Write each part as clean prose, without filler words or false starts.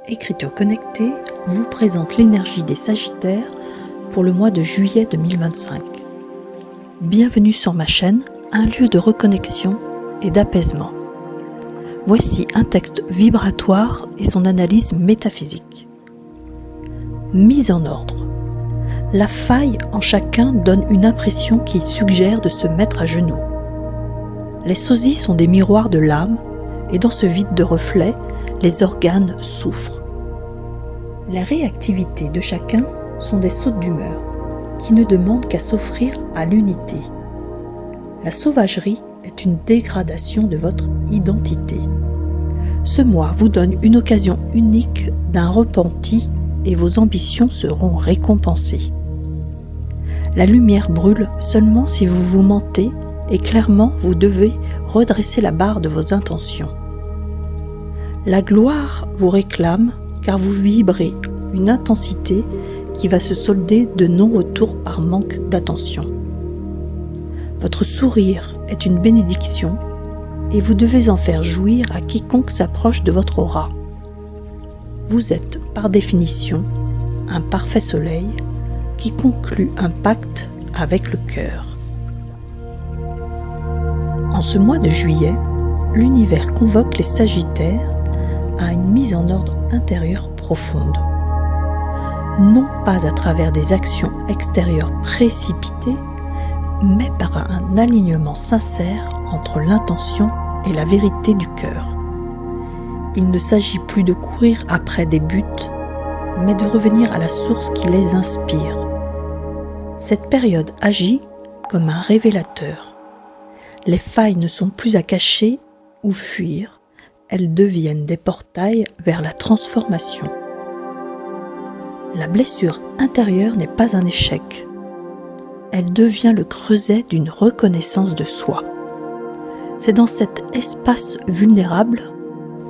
Écriture connectée vous présente l'énergie des Sagittaires pour le mois de juillet 2025. Bienvenue sur ma chaîne, un lieu de reconnexion et d'apaisement. Voici un texte vibratoire et son analyse métaphysique. Mise en ordre. La faille en chacun donne une impression qui suggère de se mettre à genoux. Les sosies sont des miroirs de l'âme et dans ce vide de reflets, les organes souffrent. Les réactivités de chacun sont des sautes d'humeur qui ne demandent qu'à s'offrir à l'unité. La sauvagerie est une dégradation de votre identité. Ce mois vous donne une occasion unique d'un repenti et vos ambitions seront récompensées. La lumière brûle seulement si vous vous mentez et clairement vous devez redresser la barre de vos intentions. La gloire vous réclame car vous vibrez une intensité qui va se solder de non-retour par manque d'attention. Votre sourire est une bénédiction et vous devez en faire jouir à quiconque s'approche de votre aura. Vous êtes, par définition, un parfait soleil qui conclut un pacte avec le cœur. En ce mois de juillet, l'univers convoque les Sagittaires à une mise en ordre intérieure profonde. Non pas à travers des actions extérieures précipitées, mais par un alignement sincère entre l'intention et la vérité du cœur. Il ne s'agit plus de courir après des buts, mais de revenir à la source qui les inspire. Cette période agit comme un révélateur. Les failles ne sont plus à cacher ou fuir, elles deviennent des portails vers la transformation. La blessure intérieure n'est pas un échec. Elle devient le creuset d'une reconnaissance de soi. C'est dans cet espace vulnérable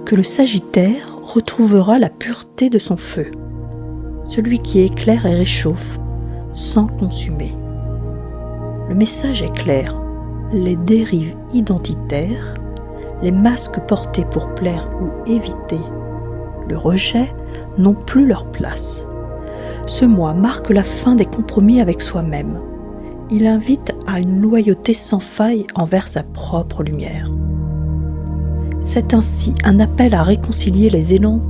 que le Sagittaire retrouvera la pureté de son feu, celui qui éclaire et réchauffe sans consumer. Le message est clair, les dérives identitaires, les masques portés pour plaire ou éviter le rejet n'ont plus leur place. Ce mois marque la fin des compromis avec soi-même. Il invite à une loyauté sans faille envers sa propre lumière. C'est ainsi un appel à réconcilier les élans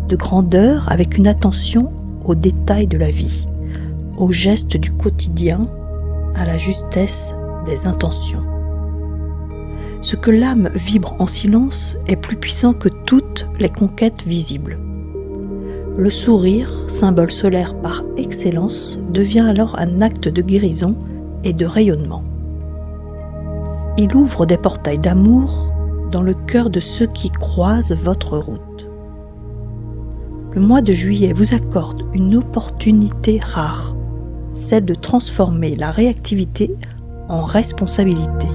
de grandeur avec une attention aux détails de la vie, aux gestes du quotidien, à la justesse des intentions. Ce que l'âme vibre en silence est plus puissant que toutes les conquêtes visibles. Le sourire, symbole solaire par excellence, devient alors un acte de guérison et de rayonnement. Il ouvre des portails d'amour dans le cœur de ceux qui croisent votre route. Le mois de juillet vous accorde une opportunité rare, celle de transformer la réactivité en responsabilité,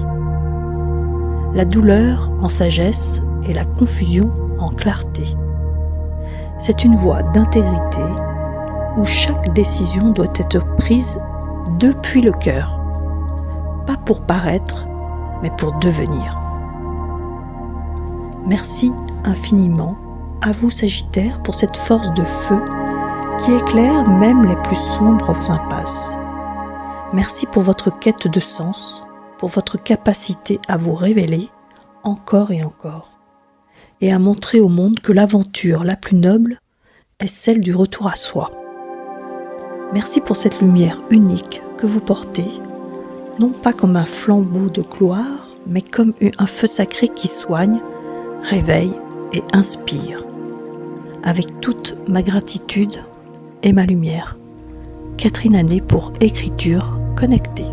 la douleur en sagesse et la confusion en clarté. C'est une voie d'intégrité où chaque décision doit être prise depuis le cœur, pas pour paraître, mais pour devenir. Merci infiniment à vous Sagittaires pour cette force de feu qui éclaire même les plus sombres impasses. Merci pour votre quête de sens, pour votre capacité à vous révéler encore et encore, et à montrer au monde que l'aventure la plus noble est celle du retour à soi. Merci pour cette lumière unique que vous portez, non pas comme un flambeau de gloire, mais comme un feu sacré qui soigne, réveille et inspire. Avec toute ma gratitude et ma lumière. Catherine Anet pour Écriture connectée.